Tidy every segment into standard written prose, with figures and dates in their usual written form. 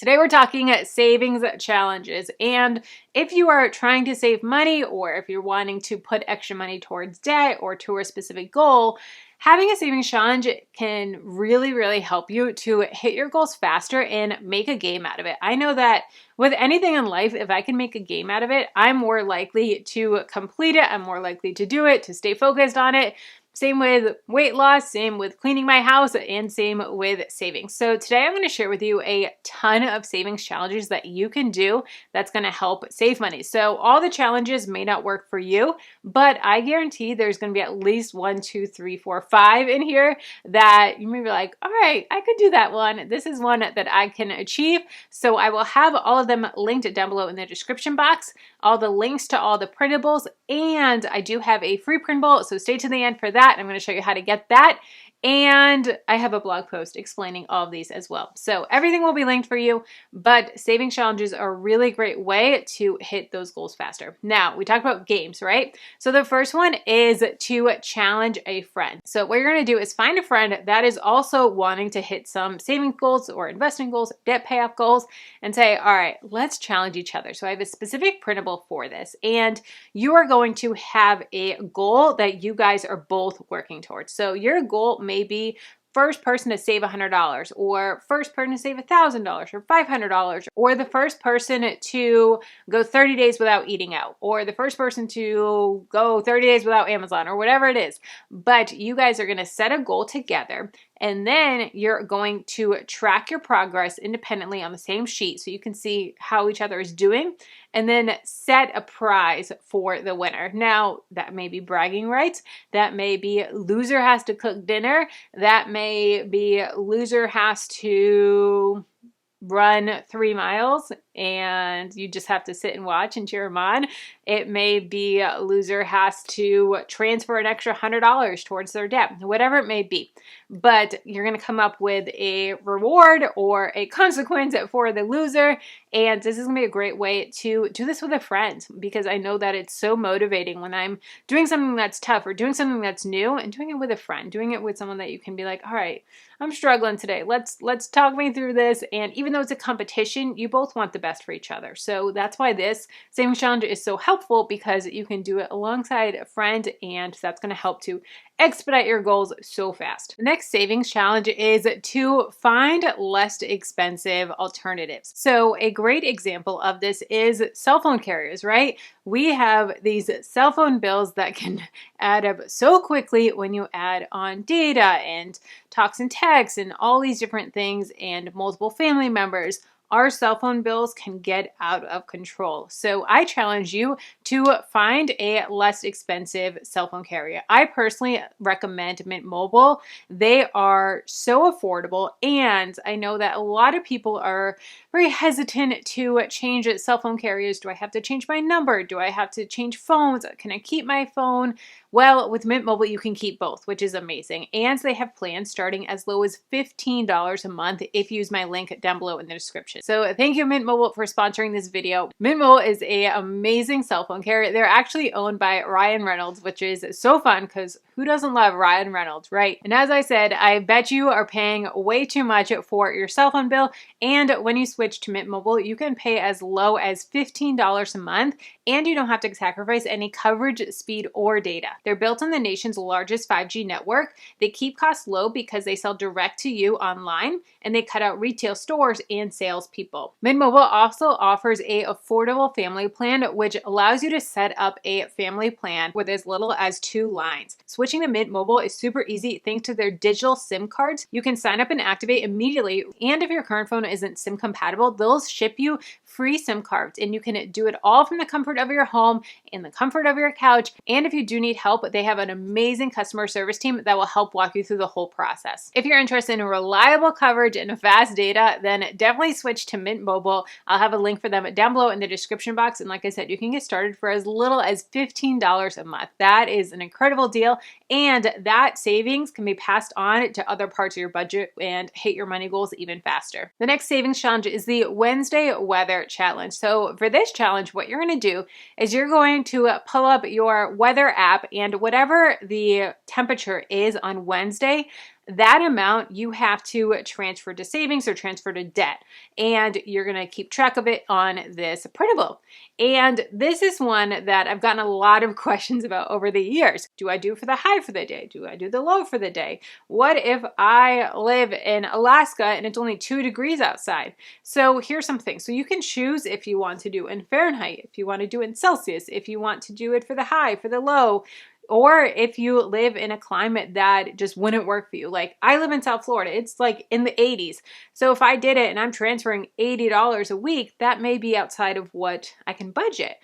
Today we're talking savings challenges, and if you are trying to save money or if you're wanting to put extra money towards debt or to a specific goal, having a savings challenge can really help you to hit your goals faster and make a game out of it. I know that with anything in life, if I can make a game out of it, I'm more likely to complete it. I'm more likely to do it, to stay focused on it. Same with weight loss, same with cleaning my house, and same with savings. So today I'm going to share with you a ton of savings challenges that you can do that's going to help save money. So all the challenges may not work for you, but I guarantee there's going to be at least 1, 2, 3, 4, 5 in here that you may be like, all right, I could do that one. This is one that I can achieve. So I will have all of them linked down below in the description box, all the links to all the printables, and I do have a free printable, so stay to the end for that. I'm going to show you how to get that. And I have a blog post explaining all of these as well. So everything will be linked for you, but saving challenges are a really great way to hit those goals faster. Now, we talked about games, right? So the first one is to challenge a friend. So what you're going to do is find a friend that is also wanting to hit some savings goals or investing goals, debt payoff goals, and say, all right, let's challenge each other. So I have a specific printable for this, and you are going to have a goal that you guys are both working towards. So your goal may be first person to save $100, or first person to save $1,000 or $500, or the first person to go 30 days without eating out, or the first person to go 30 days without Amazon, or whatever it is. But you guys are going to set a goal together, and then you're going to track your progress independently on the same sheet so you can see how each other is doing, and then set a prize for the winner. Now, that may be bragging rights, that may be loser has to cook dinner, that may be loser has to run 3 miles and you just have to sit and watch and cheer him on. It may be a loser has to transfer an extra $100 towards their debt, whatever it may be. But you're going to come up with a reward or a consequence for the loser. And this is going to be a great way to do this with a friend, because I know that it's so motivating when I'm doing something that's tough or doing something that's new, and doing it with a friend, doing it with someone that you can be like, all right, I'm struggling today. Let's talk me through this. And even though it's a competition, you both want the best for each other. So that's why this savings challenge is so helpful, because you can do it alongside a friend, and that's going to help to expedite your goals so fast. The next savings challenge is to find less expensive alternatives. So a great example of this is cell phone carriers, right? We have these cell phone bills that can add up so quickly when you add on data and talks and texts and all these different things and multiple family members. Our cell phone bills can get out of control. So I challenge you to find a less expensive cell phone carrier. I personally recommend Mint Mobile. They are so affordable, and I know that a lot of people are very hesitant to change cell phone carriers. Do I have to change my number? Do I have to change phones? Can I keep my phone? Well, with Mint Mobile, you can keep both, which is amazing. And they have plans starting as low as $15 a month if you use my link down below in the description. So thank you, Mint Mobile, for sponsoring this video. Mint Mobile is an amazing cell phone carrier. They're actually owned by Ryan Reynolds, which is so fun because who doesn't love Ryan Reynolds, right? And as I said, I bet you are paying way too much for your cell phone bill. And when you switch to Mint Mobile, you can pay as low as $15 a month, and you don't have to sacrifice any coverage, speed, or data. They're built on the nation's largest 5G network. They keep costs low because they sell direct to you online, and they cut out retail stores and salespeople. Mint Mobile also offers a affordable family plan, which allows you to set up a family plan with as little as 2 lines. Switching to Mint Mobile is super easy thanks to their digital SIM cards. You can sign up and activate immediately, and if your current phone isn't SIM compatible, they'll ship you free SIM cards, and you can do it all from the comfort of your home, in the comfort of your couch. And if you do need help, they have an amazing customer service team that will help walk you through the whole process. If you're interested in reliable coverage and fast data, then definitely switch to Mint Mobile. I'll have a link for them down below in the description box. And like I said, you can get started for as little as $15 a month. That is an incredible deal, and that savings can be passed on to other parts of your budget and hit your money goals even faster. The next savings challenge is the Wednesday weather challenge. So for this challenge, what you're going to do is you're going to pull up your weather app, and whatever the temperature is on Wednesday, that amount you have to transfer to savings or transfer to debt. And you're going to keep track of it on this printable. And this is one that I've gotten a lot of questions about over the years. Do I do for the high for the day? Do I do the low for the day? What if I live in Alaska and it's only 2 degrees outside? So here's some things. So you can choose if you want to do in Fahrenheit, if you want to do in Celsius, if you want to do it for the high, for the low, or if you live in a climate that just wouldn't work for you. Like I live in South Florida, it's like in the 80s. So if I did it and I'm transferring $80 a week, that may be outside of what I can budget.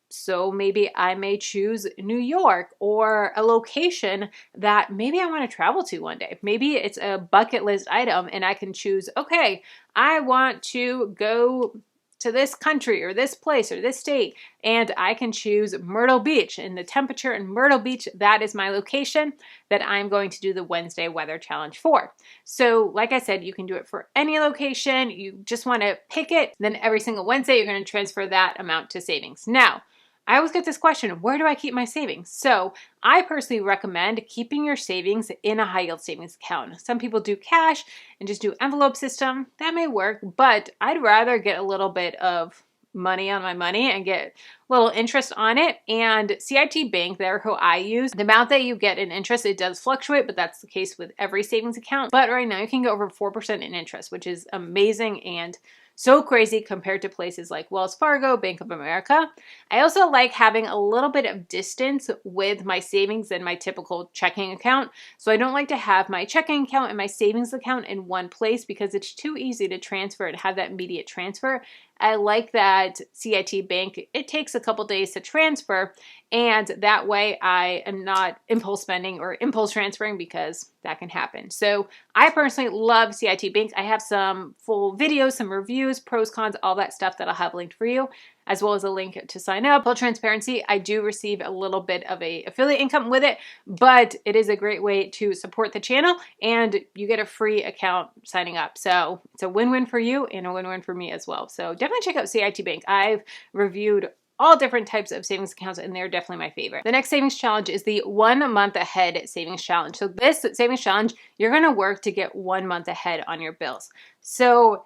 So maybe I may choose New York or a location that maybe I want to travel to one day. Maybe it's a bucket list item and I can choose, okay, I want to go to this country or this place or this state, and I can choose Myrtle Beach, and the temperature in Myrtle Beach, that is my location that I'm going to do the Wednesday weather challenge for. So like I said, you can do it for any location. You just want to pick it. Then every single Wednesday, you're going to transfer that amount to savings. Now, I always get this question, where do I keep my savings? So I personally recommend keeping your savings in a high yield savings account. Some people do cash and just do envelope system. That may work, but I'd rather get a little bit of money on my money and get a little interest on it. And CIT Bank, they're who I use. The amount that you get in interest, it does fluctuate, but that's the case with every savings account. But right now you can get over 4% in interest, which is amazing and so crazy compared to places like Wells Fargo, Bank of America. I also like having a little bit of distance with my savings and my typical checking account. So I don't like to have my checking account and my savings account in one place because it's too easy to transfer and have that immediate transfer. I like that CIT Bank, it takes a couple days to transfer, and that way I am not impulse spending or impulse transferring because that can happen. So I personally love CIT Bank. I have some full videos, some reviews, pros, cons, all that stuff that I'll have linked for you, as well as a link to sign up. Full transparency, I do receive a little bit of a affiliate income with it, but it is a great way to support the channel and you get a free account signing up. So it's a win-win for you and a win-win for me as well. So definitely check out CIT Bank. I've reviewed all different types of savings accounts and they're definitely my favorite. The next savings challenge is the 1 month ahead savings challenge. So this savings challenge, you're gonna work to get 1 month ahead on your bills. So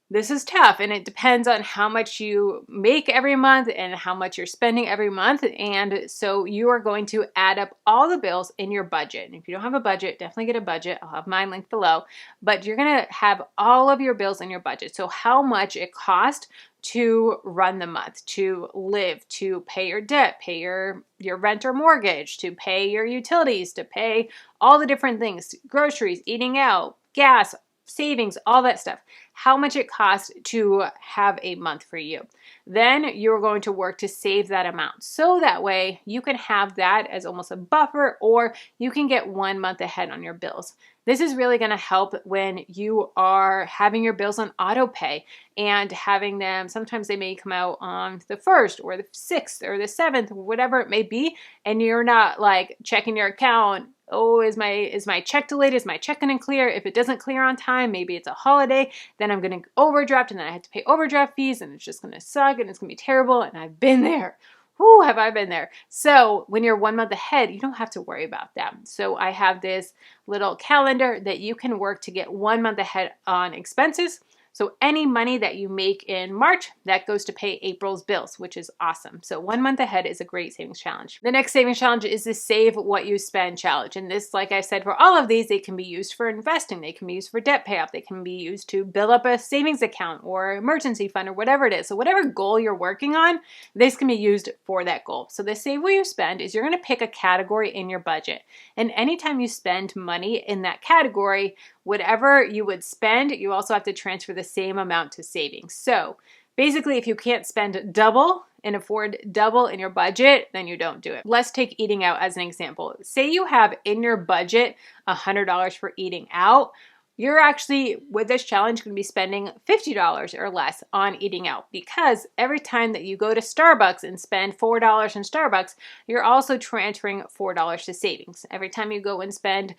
this is tough and it depends on how much you make every month and how much you're spending every month. And so you are going to add up all the bills in your budget. And if you don't have a budget, definitely get a budget. I'll have mine linked below. But you're going to have all of your bills in your budget. So how much it cost to run the month, to live, to pay your debt, pay your rent or mortgage, to pay your utilities, to pay all the different things, groceries, eating out, gas, savings, all that stuff, how much it costs to have a month for you. Then you're going to work to save that amount. So that way you can have that as almost a buffer, or you can get 1 month ahead on your bills. This is really going to help when you are having your bills on auto pay and having them, sometimes they may come out on the 1st or the 6th or the 7th, whatever it may be, and you're not like checking your account. Oh, is my check delayed? Is my check gonna clear? If it doesn't clear on time, maybe it's a holiday, then I'm gonna overdraft and then I have to pay overdraft fees and it's just gonna suck and it's gonna be terrible, and I've been there. Whoo, have I been there. So when you're 1 month ahead, you don't have to worry about that. So I have this little calendar that you can work to get 1 month ahead on expenses. So any money that you make in March, that goes to pay April's bills, which is awesome. So 1 month ahead is a great savings challenge. The next savings challenge is the Save What You Spend challenge. And this, like I said, for all of these, they can be used for investing. They can be used for debt payoff. They can be used to build up a savings account or emergency fund or whatever it is. So whatever goal you're working on, this can be used for that goal. So the Save What You Spend is you're going to pick a category in your budget. And anytime you spend money in that category, whatever you would spend, you also have to transfer the same amount to savings. So basically, if you can't spend double and afford double in your budget, then you don't do it. Let's take eating out as an example. Say you have in your budget $100 for eating out. You're actually, with this challenge, going to be spending $50 or less on eating out, because every time that you go to Starbucks and spend $4 in Starbucks, you're also transferring $4 to savings. Every time you go and spend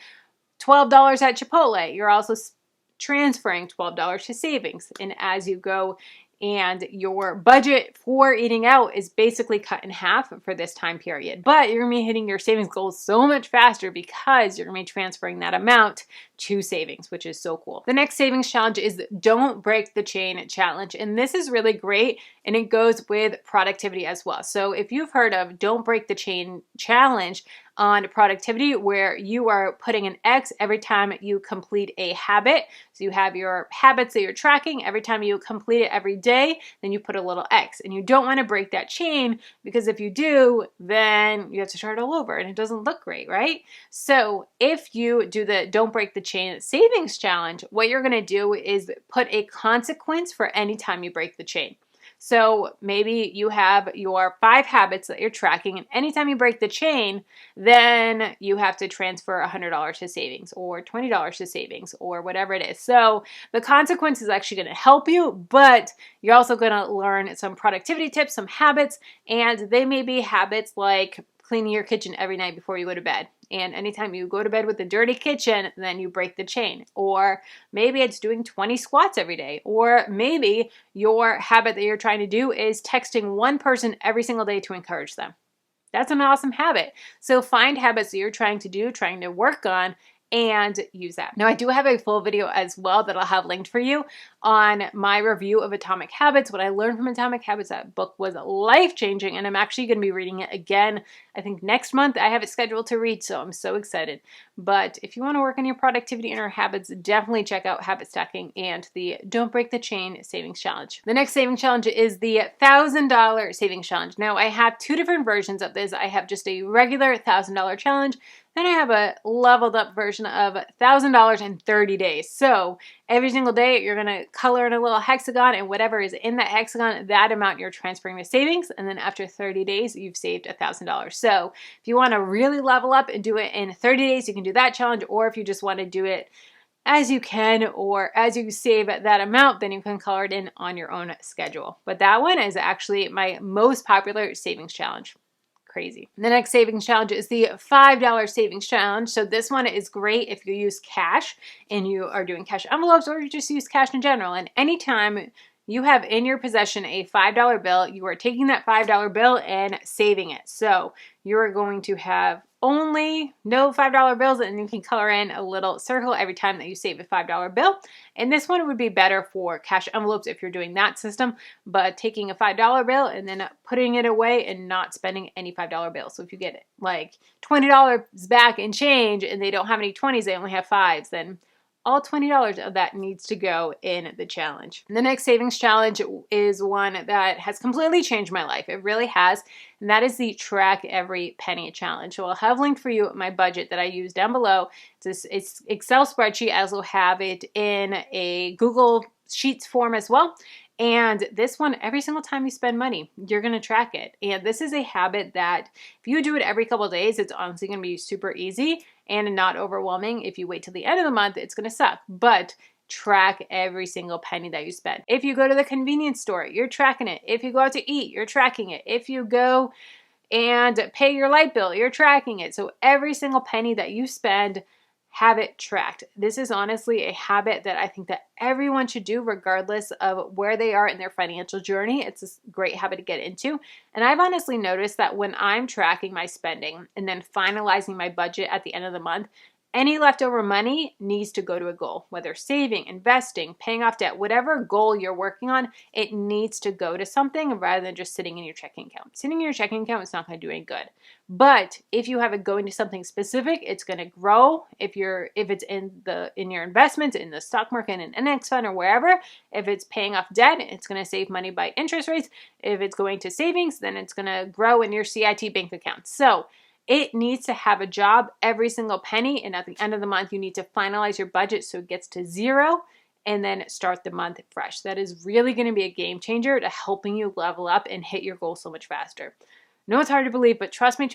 $12 at Chipotle, you're also transferring $12 to savings. And as you go, and your budget for eating out is basically cut in half for this time period. But you're going to be hitting your savings goals so much faster because you're going to be transferring that amount to savings, which is so cool. The next savings challenge is Don't Break the Chain Challenge. And this is really great, and it goes with productivity as well. So if you've heard of Don't Break the Chain Challenge on productivity, where you are putting an X every time you complete a habit. So you have your habits that you're tracking. Every time you complete it every day, then you put a little X. And you don't want to break that chain, because if you do, then you have to start all over and it doesn't look great, right? So if you do the Don't Break the Chain Savings Challenge, what you're going to do is put a consequence for any time you break the chain. So maybe you have your 5 habits that you're tracking, and anytime you break the chain, then you have to transfer $100 to savings or $20 to savings or whatever it is. So the consequence is actually going to help you, but you're also going to learn some productivity tips, some habits, and they may be habits like cleaning your kitchen every night before you go to bed. And anytime you go to bed with a dirty kitchen, then you break the chain. Or maybe it's doing 20 squats every day. Or maybe your habit that you're trying to do is texting one person every single day to encourage them. That's an awesome habit. So find habits that you're trying to do, trying to work on, and use that. Now, I do have a full video as well that I'll have linked for you on my review of Atomic Habits. What I learned from Atomic Habits, that book was life-changing, and I'm actually going to be reading it again, I think next month. I have it scheduled to read, so I'm so excited. But if you want to work on your productivity and your habits, definitely check out Habit Stacking and the Don't Break the Chain Savings Challenge. The next savings challenge is the $1,000 Savings Challenge. Now, I have 2 different versions of this. I have just a regular $1,000 challenge. Then I have a leveled up version of $1,000 in 30 days. So every single day you're going to color in a little hexagon, and whatever is in that hexagon, that amount you're transferring to savings. And then after 30 days, you've saved $1,000. So if you want to really level up and do it in 30 days, you can do that challenge. Or if you just want to do it as you can, or as you save that amount, then you can color it in on your own schedule. But that one is actually my most popular savings challenge. Crazy. The next savings challenge is the $5 savings challenge. So this one is great if you use cash and you are doing cash envelopes, or you just use cash in general. And anytime you have in your possession a $5 bill, you are taking that $5 bill and saving it. So you're going to have only no $5 bills, and you can color in a little circle every time that you save a $5 bill. And this one would be better for cash envelopes if you're doing that system, but taking a $5 bill and then putting it away and not spending any $5 bills. So if you get like $20 back in change and they don't have any 20s, they only have 5s, then all $20 of that needs to go in the challenge. The next savings challenge is one that has completely changed my life. It really has. And that is the Track Every Penny challenge. So I'll have linked for you my budget that I use down below. It's Excel spreadsheet. I also have it in a Google Sheets form as well. And this one, every single time you spend money, you're going to track it. And this is a habit that if you do it every couple of days, it's honestly going to be super easy and not overwhelming. If you wait till the end of the month, it's going to suck. But track every single penny that you spend. If you go to the convenience store, you're tracking it. If you go out to eat, you're tracking it. If you go and pay your light bill, you're tracking it. So every single penny that you spend, have it tracked. This is honestly a habit that I think that everyone should do regardless of where they are in their financial journey. It's a great habit to get into. And I've honestly noticed that when I'm tracking my spending and then finalizing my budget at the end of the month, any leftover money needs to go to a goal, whether saving, investing, paying off debt, whatever goal you're working on, it needs to go to something rather than just sitting in your checking account. Sitting in your checking account is not going to do any good. But if you have it going to something specific, it's going to grow. If it's in your investments, in the stock market, in an index fund or wherever, if it's paying off debt, it's going to save money by interest rates. If it's going to savings, then it's going to grow in your CIT bank account. So it needs to have a job, every single penny, and at the end of the month, you need to finalize your budget so it gets to 0 and then start the month fresh. That is really going to be a game changer to helping you level up and hit your goal so much faster. No, it's hard to believe, but trust me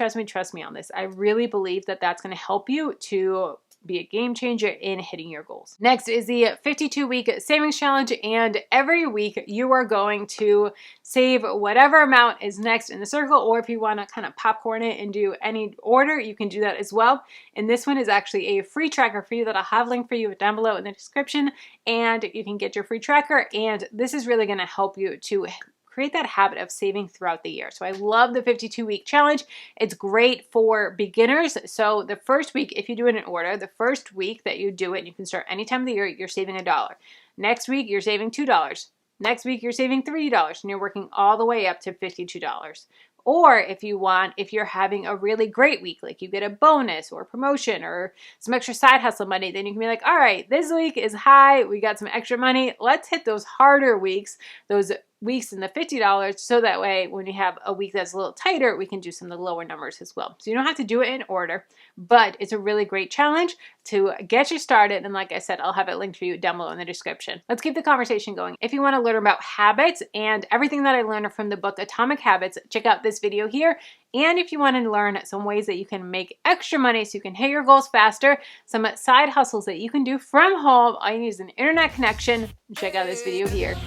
on this. I really believe that that's going to help you to be a game changer in hitting your goals. Next is the 52-week savings challenge, and every week you are going to save whatever amount is next in the circle, or if you want to kind of popcorn it and do any order, you can do that as well. And this one is actually a free tracker for you that I'll have linked for you down below in the description, and you can get your free tracker, and this is really going to help you to create that habit of saving throughout the year. So I love the 52-week challenge. It's great for beginners. So the first week, if you do it in order, the first week that you do it, and you can start any time of the year, you're saving $1. Next week, you're saving $2. Next week, you're saving $3, and you're working all the way up to $52. Or if you're having a really great week, like you get a bonus or promotion or some extra side hustle money, then you can be like, all right, this week is high. We got some extra money. Let's hit those harder weeks, those weeks in the $50, so that way when you have a week that's a little tighter, we can do some of the lower numbers as well. So you don't have to do it in order, but it's a really great challenge to get you started. And like I said, I'll have it linked for you down below in the description. Let's keep the conversation going. If you want to learn about habits and everything that I learned from the book Atomic Habits, check out this video here. And if you want to learn some ways that you can make extra money so you can hit your goals faster, some side hustles that you can do from home, all you need is an internet connection, check out this video here.